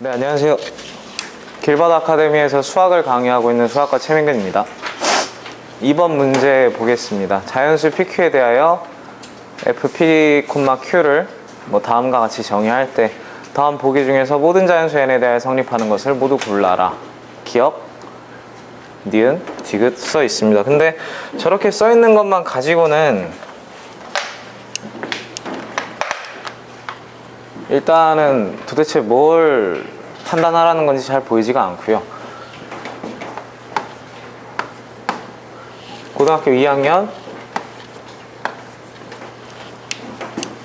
네, 안녕하세요. 길버드 아카데미에서 수학을 강의하고 있는 수학과 최민근입니다. 이번 문제 보겠습니다. 자연수 PQ에 대하여 FP, Q를 다음과 같이 정의할 때 다음 보기 중에서 모든 자연수 n에 대하여 성립하는 것을 모두 골라라. 기억, 니은, 디귿 써 있습니다. 근데 저렇게 써 있는 것만 가지고는 일단은 도대체 뭘 판단하라는 건지 잘 보이지가 않고요. 고등학교 2학년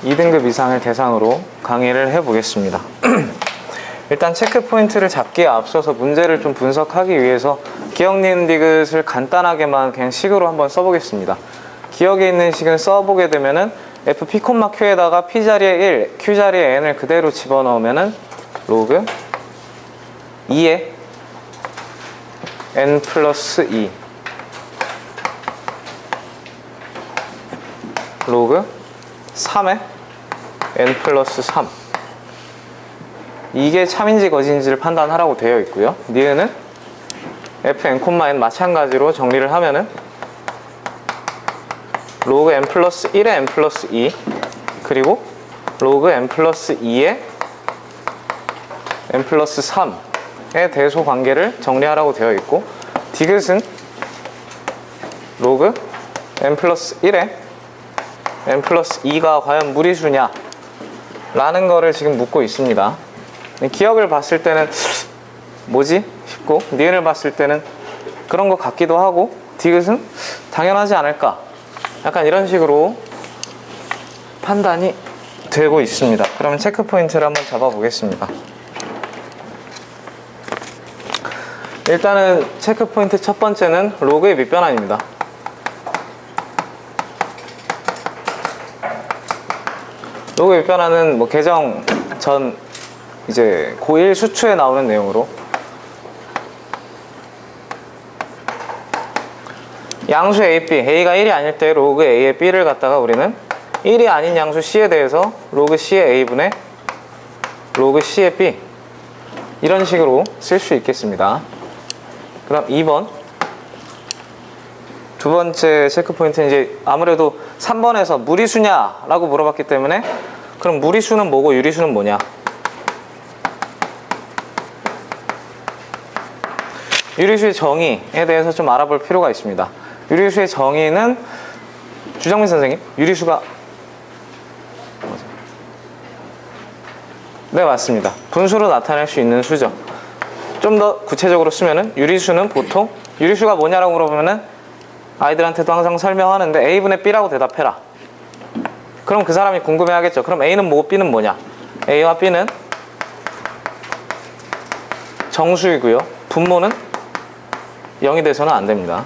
2등급 이상을 대상으로 강의를 해보겠습니다. 일단 체크 포인트를 잡기에 앞서서 문제를 좀 분석하기 위해서 기억, 니은, 디귿을 간단하게만 그냥 식으로 한번 써보겠습니다. 기억에 있는 식은 써보게 되면은 FP, Q에다가 P 자리에 1, Q 자리에 N을 그대로 집어넣으면은 로그 2에 N 플러스 2 로그 3에 N 플러스 3 이게 참인지 거짓인지를 판단하라고 되어 있고요. 니은은 Fn, N 마찬가지로 정리를 하면은 로그 n 플러스 1에 n 플러스 2 그리고 로그 n 플러스 2에 n 플러스 3의 대소 관계를 정리하라고 되어 있고, 디귿은 로그 n 플러스 1에 n 플러스 2가 과연 무리수냐 라는 거를 지금 묻고 있습니다. 기억을 봤을 때는 뭐지? 싶고, 니은을 봤을 때는 그런 것 같기도 하고, 디귿은 당연하지 않을까? 약간 이런 식으로 판단이 되고 있습니다. 그러면 체크 포인트를 한번 잡아 보겠습니다. 일단은 체크 포인트 첫 번째는 로그의 밑변환입니다. 로그의 밑변환은 개정 전 이제 고1 수추에 나오는 내용으로 양수 A, B, A가 1이 아닐 때 로그 A의 B를 갖다가 우리는 1이 아닌 양수 C에 대해서 로그 C의 A분의 로그 C의 B 이런 식으로 쓸 수 있겠습니다. 그럼 2번 두 번째 체크 포인트는 이제 아무래도 3번에서 무리수냐 라고 물어봤기 때문에 그럼 무리수는 뭐고 유리수는 뭐냐, 유리수의 정의에 대해서 좀 알아볼 필요가 있습니다. 유리수의 정의는 주정민 선생님, 유리수가 네, 맞습니다. 분수로 나타낼 수 있는 수죠. 좀 더 구체적으로 쓰면은 유리수는 보통 유리수가 뭐냐라고 물어보면은 아이들한테도 항상 설명하는데 A분의 B라고 대답해라. 그럼 그 사람이 궁금해하겠죠. 그럼 A는 뭐고 B는 뭐냐? A와 B는 정수이고요. 분모는 0이 돼서는 안 됩니다.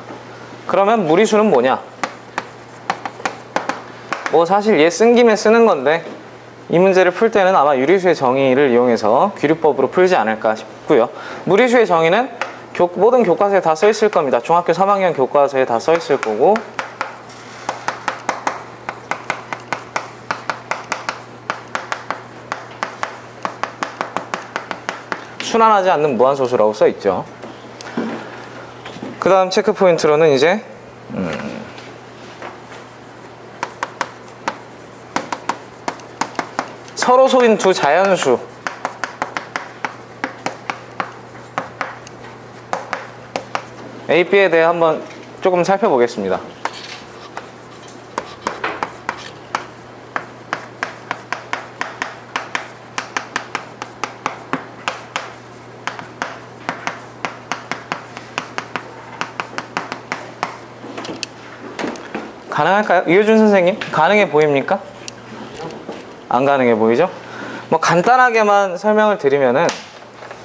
그러면 무리수는 뭐냐? 사실 얘 쓴 김에 쓰는 건데 이 문제를 풀 때는 아마 유리수의 정의를 이용해서 귀류법으로 풀지 않을까 싶고요. 무리수의 정의는 모든 교과서에 다 써 있을 겁니다. 중학교 3학년 교과서에 다 써 있을 거고, 순환하지 않는 무한소수라고 써 있죠. 그 다음 체크 포인트로는 이제 서로 소인 두 자연수 A, B에 대해 한번 조금 살펴보겠습니다. 가능할까요? 이효준 선생님, 가능해 보입니까? 안 가능해 보이죠? 간단하게만 설명을 드리면은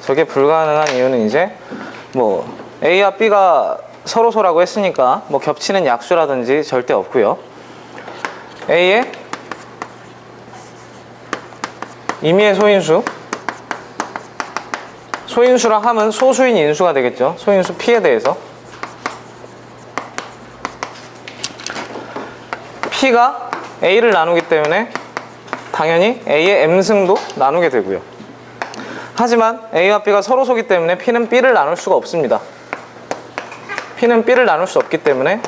저게 불가능한 이유는 이제 A와 B가 서로소라고 했으니까 겹치는 약수라든지 절대 없고요. A의 임의의 소인수라 하면 소수인 인수가 되겠죠. 소인수 P에 대해서 P가 A를 나누기 때문에 당연히 A의 M승도 나누게 되고요. 하지만 A와 B가 서로소기 때문에 P는 B를 나눌 수가 없습니다. P는 B를 나눌 수 없기 때문에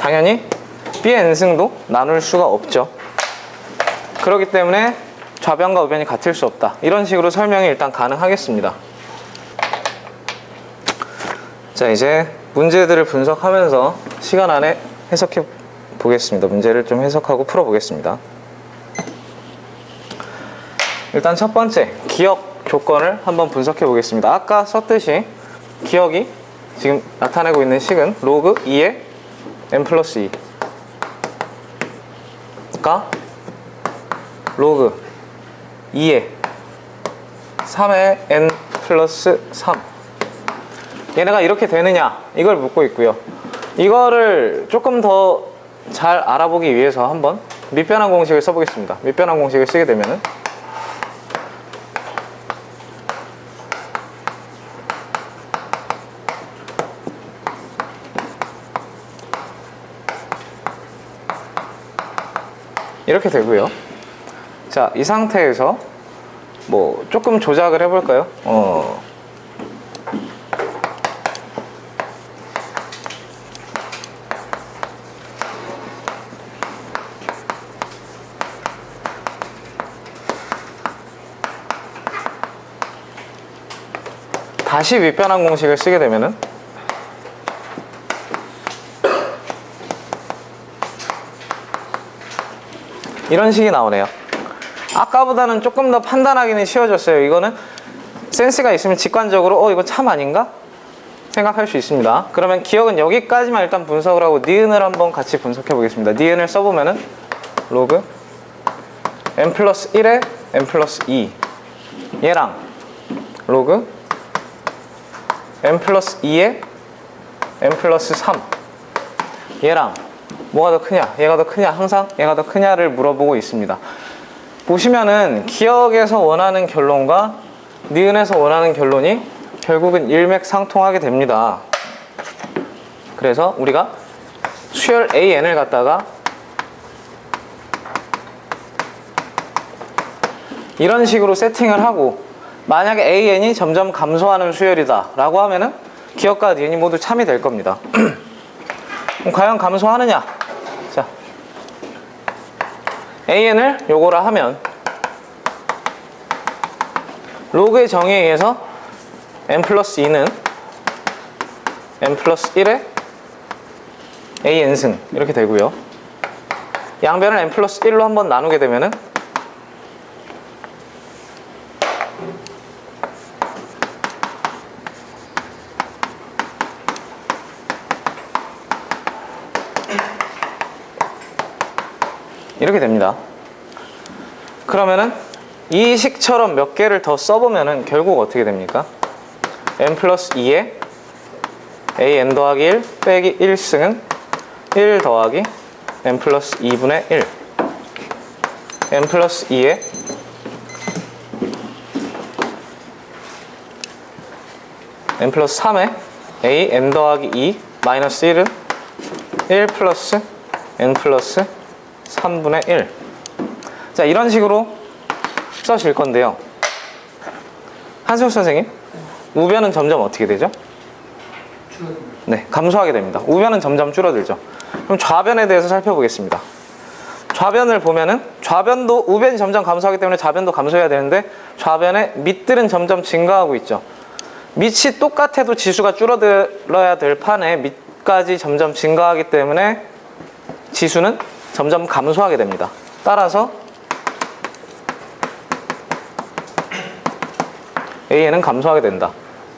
당연히 B의 n승도 나눌 수가 없죠. 그렇기 때문에 좌변과 우변이 같을 수 없다. 이런 식으로 설명이 일단 가능하겠습니다. 자, 이제 문제들을 분석하면서 시간 안에 해석해 보겠습니다. 문제를 좀 해석하고 풀어 보겠습니다. 일단 첫 번째, 기억 조건을 한번 분석해 보겠습니다. 아까 썼듯이 기억이 지금 나타내고 있는 식은 로그 2의 n 플러스 2가 로그 2의 3의 n 플러스 3, 얘네가 이렇게 되느냐 이걸 묻고 있고요. 이거를 조금 더 잘 알아보기 위해서 한번 밑변환 공식을 써보겠습니다. 밑변환 공식을 쓰게 되면은 이렇게 되고요. 자, 이 상태에서 뭐 조금 조작을 해볼까요? 다시 밑변환 공식을 쓰게 되면은 이런 식이 나오네요. 아까보다는 조금 더 판단하기는 쉬워졌어요. 이거는 센스가 있으면 직관적으로 이거 참 아닌가? 생각할 수 있습니다. 그러면 기억은 여기까지만 일단 분석을 하고 니은을 한번 같이 분석해 보겠습니다. 니은을 써보면은 로그 n 플러스 1에 n 플러스 2 얘랑 로그 n 플러스 2에 n 플러스 3 얘랑 뭐가 더 크냐, 얘가 더 크냐, 항상 얘가 더 크냐를 물어보고 있습니다. 보시면은 기억에서 원하는 결론과 니은에서 원하는 결론이 결국은 일맥상통하게 됩니다. 그래서 우리가 수열 AN을 갖다가 이런 식으로 세팅을 하고, 만약에 AN이 점점 감소하는 수열이다 라고 하면은 기억과 니은이 모두 참이 될 겁니다. 그럼 과연 감소하느냐? 자, AN을 요거라 하면 로그의 정의에 의해서 n 플러스 2는 n 플러스 1에 AN승 이렇게 되고요. 양변을 n 플러스 1로 한번 나누게 되면은 이렇게 됩니다. 그러면은 이 식처럼 몇 개를 더 써보면은 결국 어떻게 됩니까? n 플러스 2에 an 더하기 1 빼기 1승은 1 더하기 n 플러스 2분의 1 n 플러스 2에 n 플러스 3에 a n 더하기 2 마이너스 1은 1 플러스 n 플러스 3분의 1. 자, 이런 식으로 써질 건데요. 한승욱 선생님, 우변은 점점 어떻게 되죠? 네, 감소하게 됩니다. 우변은 점점 줄어들죠. 그럼 좌변에 대해서 살펴보겠습니다. 좌변을 보면은 좌변도 우변이 점점 감소하기 때문에 좌변도 감소해야 되는데 좌변의 밑들은 점점 증가하고 있죠. 밑이 똑같아도 지수가 줄어들어야 될 판에 밑까지 점점 증가하기 때문에 지수는 점점 감소하게 됩니다. 따라서 AN은 감소하게 된다.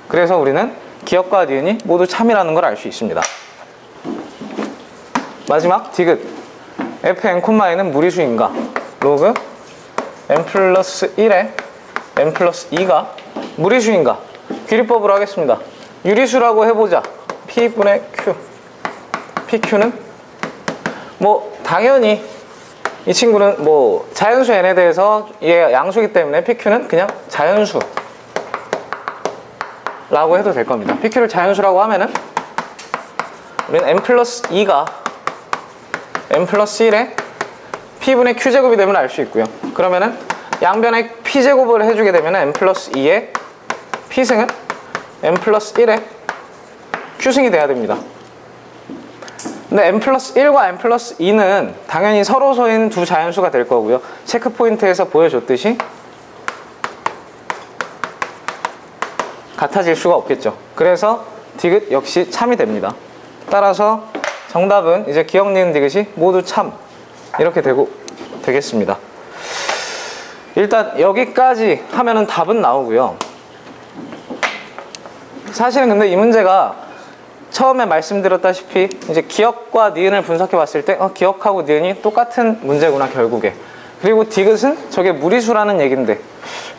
그래서 우리는 기억과 니은이 모두 참이라는 걸 알 수 있습니다. 마지막 디귿 fn, 는 무리수인가? 로그 n 플러스 1에 n 플러스 2가 무리수인가? 귀리법으로 하겠습니다. 유리수라고 해보자. P분의 Q. PQ는 뭐 당연히 이 친구는 뭐 자연수 n에 대해서 얘 양수이기 때문에 PQ는 그냥 자연수 라고 해도 될 겁니다. PQ를 자연수라고 하면은 우리는 n 플러스 2가 n 플러스 1에 P분의 Q제곱이 되면 알 수 있고요. 그러면은 양변의 p제곱을 해주게 되면 n 플러스 2의 p승은 n 플러스 1의 q승이 돼야 됩니다. 근데 n 플러스 1과 n 플러스 2는 당연히 서로소인 두 자연수가 될 거고요. 체크포인트에서 보여줬듯이 같아질 수가 없겠죠. 그래서 디귿 역시 참이 됩니다. 따라서 정답은 이제 기억, 니은, 디귿이 모두 참 이렇게 되겠습니다. 일단 여기까지 하면은 답은 나오고요. 사실은 근데 이 문제가 처음에 말씀드렸다시피 이제 기억과 니은을 분석해 봤을 때 기억하고 니은이 똑같은 문제구나 결국에. 그리고 디귿은 저게 무리수라는 얘긴데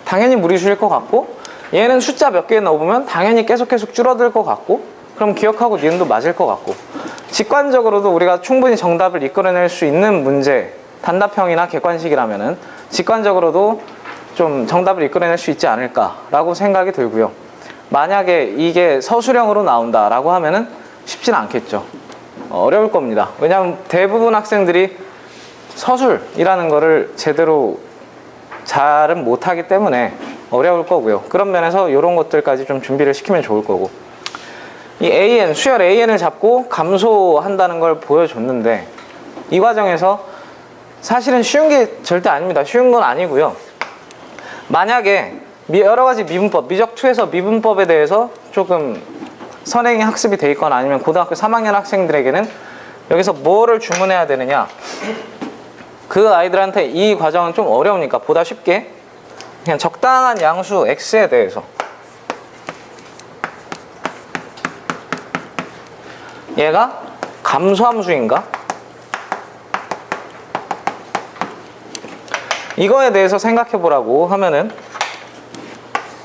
당연히 무리수일 것 같고, 얘는 숫자 몇 개 넣어보면 당연히 계속 줄어들 것 같고, 그럼 기억하고 니은도 맞을 것 같고, 직관적으로도 우리가 충분히 정답을 이끌어낼 수 있는 문제, 단답형이나 객관식이라면은 직관적으로도 좀 정답을 이끌어낼 수 있지 않을까라고 생각이 들고요. 만약에 이게 서술형으로 나온다라고 하면은 쉽지는 않겠죠. 어려울 겁니다. 왜냐하면 대부분 학생들이 서술이라는 거를 제대로 잘은 못하기 때문에 어려울 거고요. 그런 면에서 이런 것들까지 좀 준비를 시키면 좋을 거고, 이 AN, 수열 AN을 잡고 감소한다는 걸 보여줬는데 이 과정에서 사실은 쉬운 게 절대 아닙니다. 쉬운 건 아니고요. 만약에 여러 가지 미분법, 미적2에서 미분법에 대해서 조금 선행이 학습이 돼 있거나 아니면 고등학교 3학년 학생들에게는 여기서 뭐를 주문해야 되느냐, 그 아이들한테 이 과정은 좀 어려우니까 보다 쉽게 그냥 적당한 양수 x에 대해서, 얘가 감소함수인가? 이거에 대해서 생각해 보라고 하면은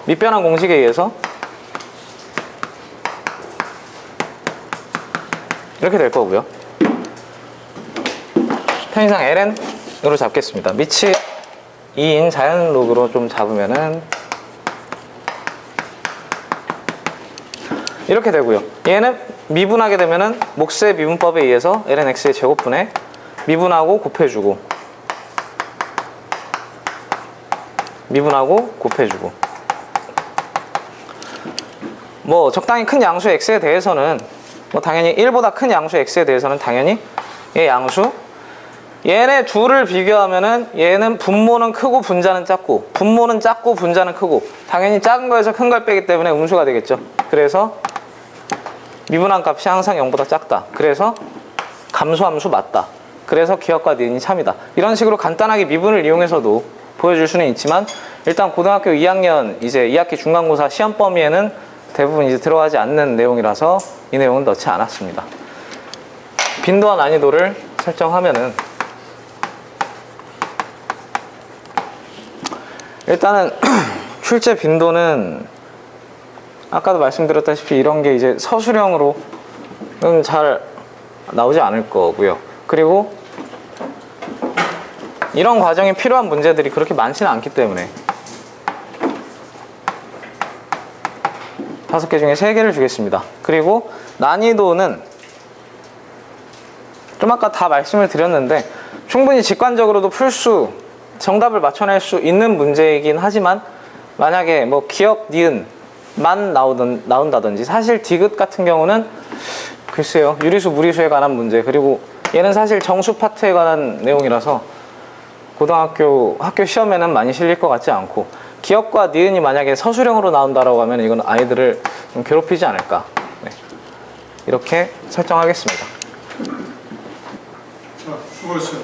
밑변환 공식에 의해서 이렇게 될 거고요. 편의상 ln으로 잡겠습니다. 밑이 2인 자연 로그로 좀 잡으면은 이렇게 되고요. 얘는 미분하게 되면은 몫의 미분법에 의해서 ln x의 제곱분에 미분하고 곱해주고, 미분하고 곱해주고, 뭐 적당히 큰 양수 x에 대해서는 뭐 당연히 1보다 큰 양수 x에 대해서는 당연히 얘 양수, 얘네 둘을 비교하면은 얘는 분모는 크고 분자는 작고, 분모는 작고 분자는 크고, 당연히 작은 거에서 큰 걸 빼기 때문에 음수가 되겠죠. 그래서 미분한 값이 항상 0보다 작다. 그래서 감소함수 맞다. 그래서 기억과 니은이 참이다. 이런 식으로 간단하게 미분을 이용해서도 보여줄 수는 있지만, 일단 고등학교 2학년 이제 2학기 중간고사 시험 범위에는 대부분 이제 들어가지 않는 내용이라서 이 내용은 넣지 않았습니다. 빈도와 난이도를 설정하면은 일단은 출제 빈도는 아까도 말씀드렸다시피 이런 게 이제 서술형으로는 잘 나오지 않을 거고요. 그리고 이런 과정이 필요한 문제들이 그렇게 많지는 않기 때문에 5개 중에 3개를 주겠습니다. 그리고 난이도는 좀 아까 다 말씀을 드렸는데 충분히 직관적으로도 정답을 맞춰낼 수 있는 문제이긴 하지만, 만약에 뭐 기억, 니은만 나온다든지, 사실 디귿 같은 경우는 글쎄요, 유리수, 무리수에 관한 문제, 그리고 얘는 사실 정수 파트에 관한 내용이라서 고등학교 학교 시험에는 많이 실릴 것 같지 않고, 기억과 니은이 만약에 서술형으로 나온다라고 하면 이건 아이들을 좀 괴롭히지 않을까. 네. 이렇게 설정하겠습니다. 자, 수고했어요.